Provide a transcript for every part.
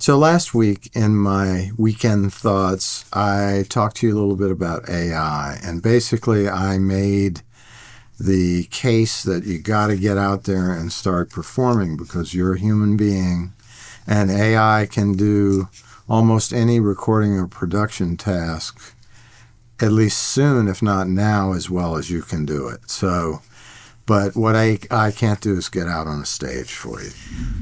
So last week in my weekend thoughts, I talked to you a little bit about AI, and basically I made the case that you got to get out there and start performing because you're a human being, and AI can do almost any recording or production task, at least soon, if not now, as well as you can do it. So, but what I can't do is get out on a stage for you.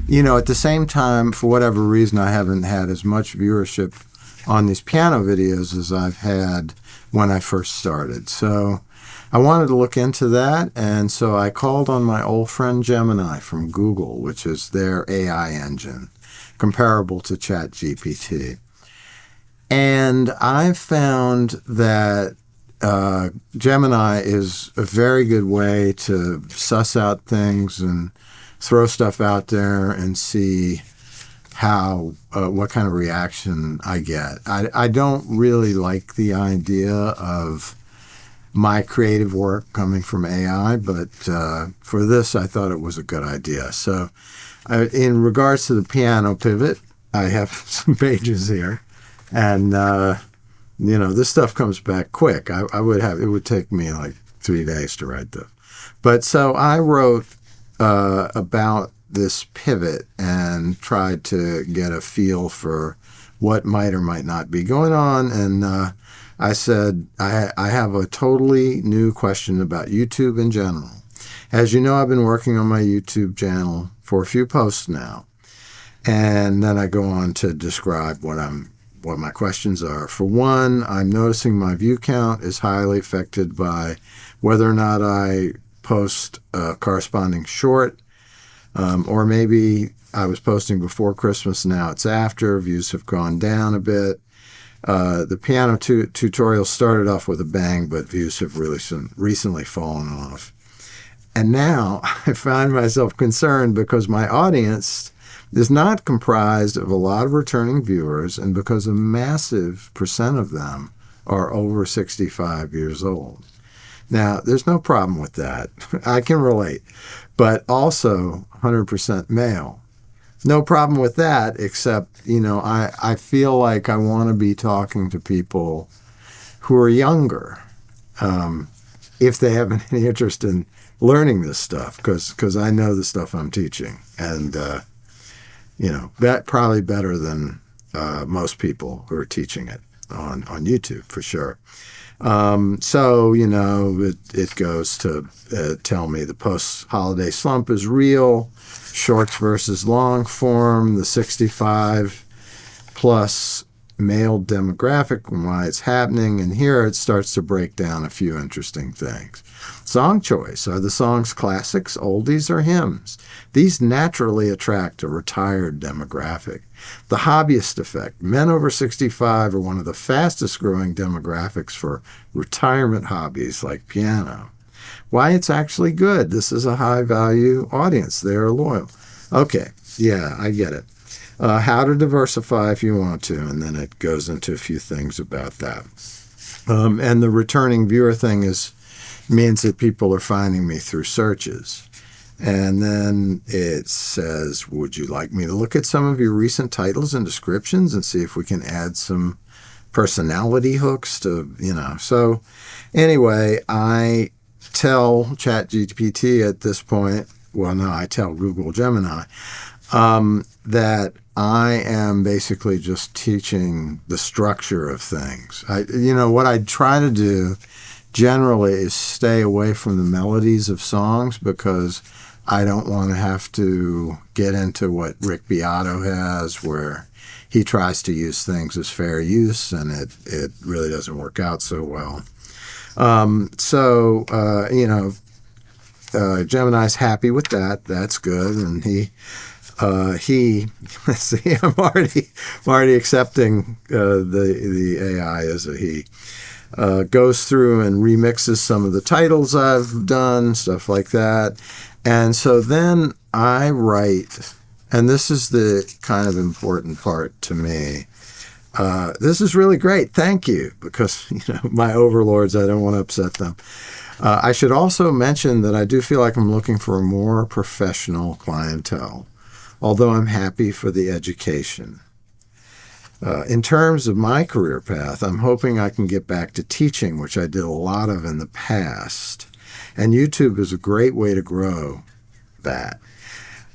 You know, at the same time, for whatever reason, I haven't had as much viewership on these piano videos as I've had when I first started. So I wanted to look into that, and so I called on my old friend Gemini from Google, which is their AI engine, comparable to ChatGPT. And I've found that Gemini is a very good way to suss out things and throw stuff out there and see how what kind of reaction I get. I don't really like the idea of my creative work coming from AI, but for this, I thought it was a good idea. So in regards to the piano pivot, I have some pages here, and you know, this stuff comes back quick. It would take me like 3 days to write this. But so I wrote about this pivot and tried to get a feel for what might or might not be going on. And I said, I have a totally new question about YouTube in general. As you know, I've been working on my YouTube channel for a few posts now. And then I go on to describe what my questions are. For one, I'm noticing my view count is highly affected by whether or not I post a corresponding short, or maybe I was posting before Christmas, now it's after. Views have gone down a bit. The piano tutorial started off with a bang, but views have really recently fallen off. And now I find myself concerned because my audience is not comprised of a lot of returning viewers, and because a massive percent of them are over 65 years old. Now, there's no problem with that. I can relate. But also 100% male. No problem with that, except, you know, I feel like I want to be talking to people who are younger, if they have any interest in learning this stuff, because I know the stuff I'm teaching. And you know, that probably better than most people who are teaching it on YouTube, for sure. So, you know, it goes to tell me the post-holiday slump is real, shorts versus long form, the 65 plus male demographic and why it's happening. And here it starts to break down a few interesting things. Song choice. Are the songs classics, oldies, or hymns? These naturally attract a retired demographic. The hobbyist effect. Men over 65 are one of the fastest growing demographics for retirement hobbies like piano. Why it's actually good. This is a high value audience. They are loyal. Okay, yeah, I get it. How to diversify if you want to, and then it goes into a few things about that. And the returning viewer thing means that people are finding me through searches. And then it says, would you like me to look at some of your recent titles and descriptions and see if we can add some personality hooks to, you know. So anyway, I tell ChatGPT at this point, well, no, I tell Google Gemini, that I am basically just teaching the structure of things. You know, what I try to do generally is stay away from the melodies of songs because I don't want to have to get into what Rick Beato has, where he tries to use things as fair use, and it really doesn't work out so well. You know, Gemini's happy with that. That's good, and he let's see, I'm already accepting the AI as a he. Goes through and remixes some of the titles I've done, stuff like that. And so then I write, and this is the kind of important part to me. This is really great. Thank you. Because, you know, my overlords, I don't want to upset them. I should also mention that I do feel like I'm looking for a more professional clientele, although I'm happy for the education. In terms of my career path, I'm hoping I can get back to teaching, which I did a lot of in the past. And YouTube is a great way to grow that.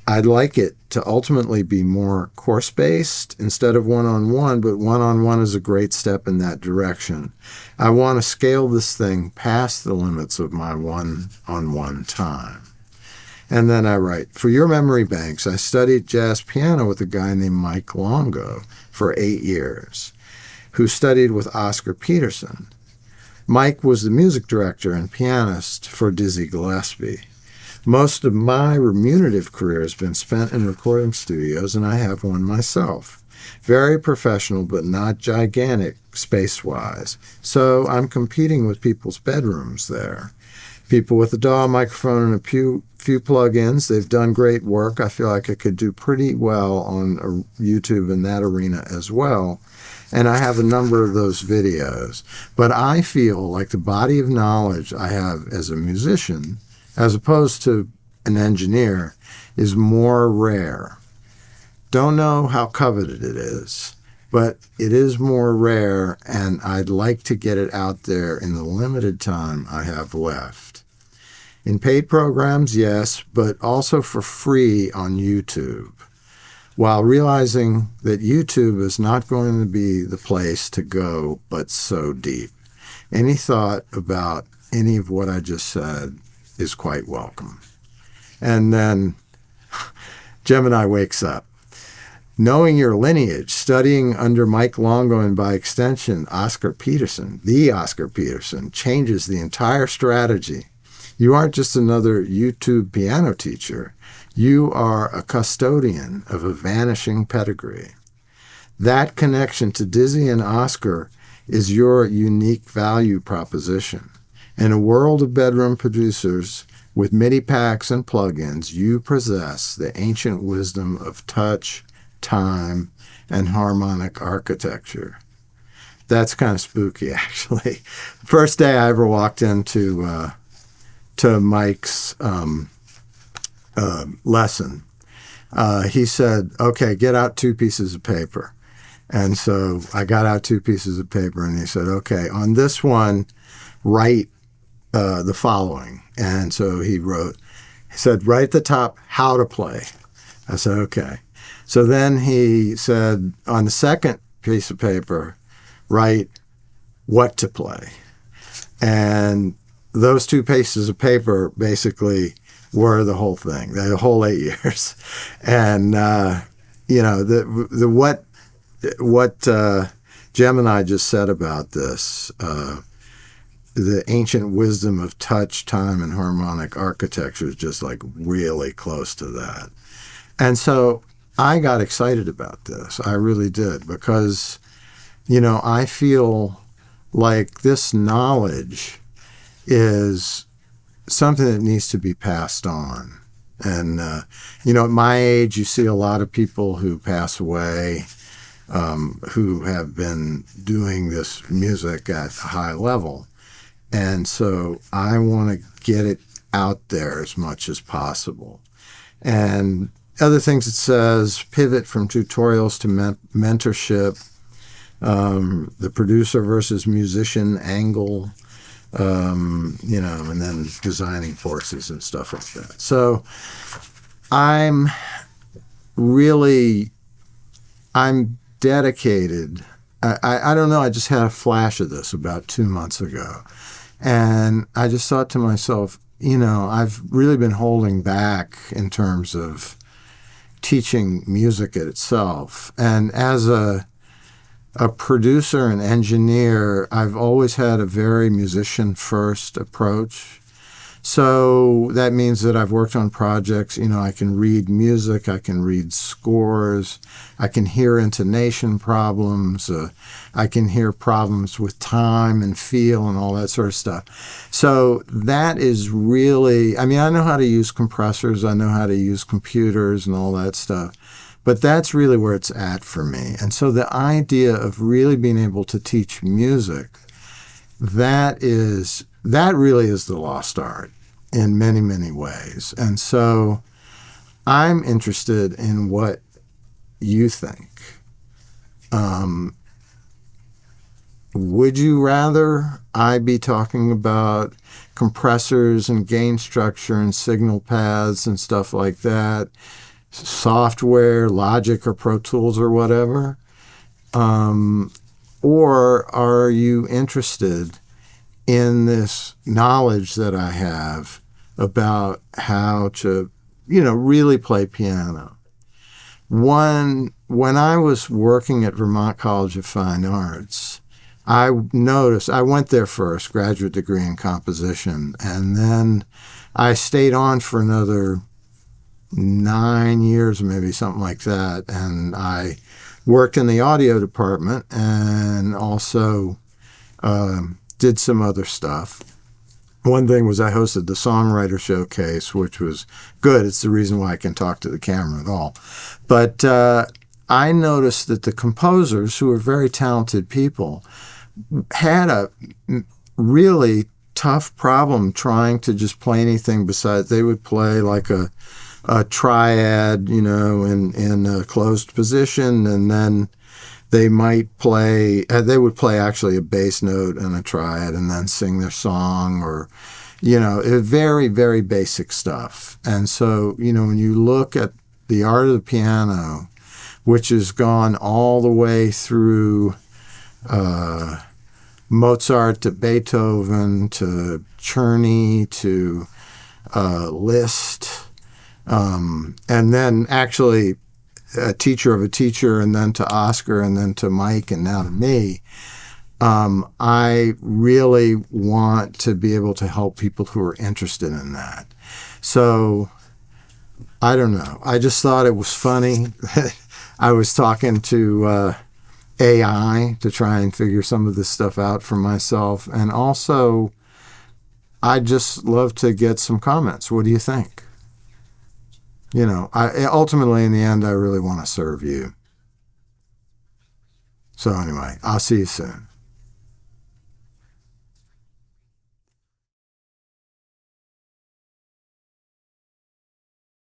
I'd like it to ultimately be more course-based instead of one-on-one, but one-on-one is a great step in that direction. I want to scale this thing past the limits of my one-on-one time. And then I write, for your memory banks, I studied jazz piano with a guy named Mike Longo for 8 years, who studied with Oscar Peterson. Mike was the music director and pianist for Dizzy Gillespie. Most of my remunerative career has been spent in recording studios, and I have one myself. Very professional, but not gigantic space-wise. So I'm competing with people's bedrooms there. People with a DAW microphone and a few plugins. They've done great work. I feel like I could do pretty well on YouTube in that arena as well. And I have a number of those videos. But I feel like the body of knowledge I have as a musician, as opposed to an engineer, is more rare. Don't know how coveted it is, but it is more rare, and I'd like to get it out there in the limited time I have left. In paid programs, yes, but also for free on YouTube, while realizing that YouTube is not going to be the place to go but so deep. Any thought about any of what I just said is quite welcome. And then Gemini wakes up. Knowing your lineage, studying under Mike Longo and by extension Oscar Peterson, the Oscar Peterson, changes the entire strategy. You aren't just another YouTube piano teacher. You are a custodian of a vanishing pedigree. That connection to Dizzy and Oscar is your unique value proposition. In a world of bedroom producers with MIDI packs and plugins, you possess the ancient wisdom of touch, time, and harmonic architecture. That's kind of spooky, actually. The first day I ever walked into Mike's lesson, he said, okay, get out 2 pieces of paper. And so I got out 2 pieces of paper, and he said, okay, on this one, write the following. And so he said, right at the top, how to play. I said, okay. So then he said, on the second piece of paper, write what to play. And those 2 pieces of paper basically were the whole thing, the whole 8 years. And, what Gemini just said about this, the ancient wisdom of touch, time, and harmonic architecture is just like really close to that. And so I got excited about this. I really did, because, I feel like this knowledge is something that needs to be passed on. And, at my age, you see a lot of people who pass away who have been doing this music at a high level. And so I want to get it out there as much as possible. And other things it says, pivot from tutorials to mentorship, the producer versus musician angle, and then designing courses and stuff like that. So I'm dedicated. I don't know, I just had a flash of this about 2 months ago. And I just thought to myself, I've really been holding back in terms of teaching music itself. And as a producer and engineer, I've always had a very musician-first approach. So that means that I've worked on projects, I can read music, I can read scores, I can hear intonation problems, I can hear problems with time and feel and all that sort of stuff. So that is really, I know how to use compressors, I know how to use computers and all that stuff, but that's really where it's at for me. And so the idea of really being able to teach music, that really is the lost art in many, many ways. And so I'm interested in what you think. Would you rather I be talking about compressors and gain structure and signal paths and stuff like that, software, Logic or Pro Tools or whatever? Or are you interested in this knowledge that I have about how to, really play piano? When I was working at Vermont College of Fine Arts, I noticed, I went there first, graduate degree in composition, and then I stayed on for another 9 years, maybe something like that, and I worked in the audio department and also did some other stuff. One thing was I hosted the Songwriter Showcase, which was good. It's the reason why I can talk to the camera at all. But I noticed that the composers, who are very talented people, had a really tough problem trying to just play anything besides. They would play like a triad, in a closed position, and then they might play, they would play actually a bass note and a triad and then sing their song, or, very, very basic stuff. And so, when you look at the art of the piano, which has gone all the way through Mozart to Beethoven to Czerny to Liszt, and then actually a teacher of a teacher, and then to Oscar, and then to Mike, and now to me. I really want to be able to help people who are interested in that. So, I don't know. I just thought it was funny. I was talking to AI to try and figure some of this stuff out for myself. And also, I just love to get some comments. What do you think? Ultimately, in the end, I really want to serve you. So anyway, I'll see you soon.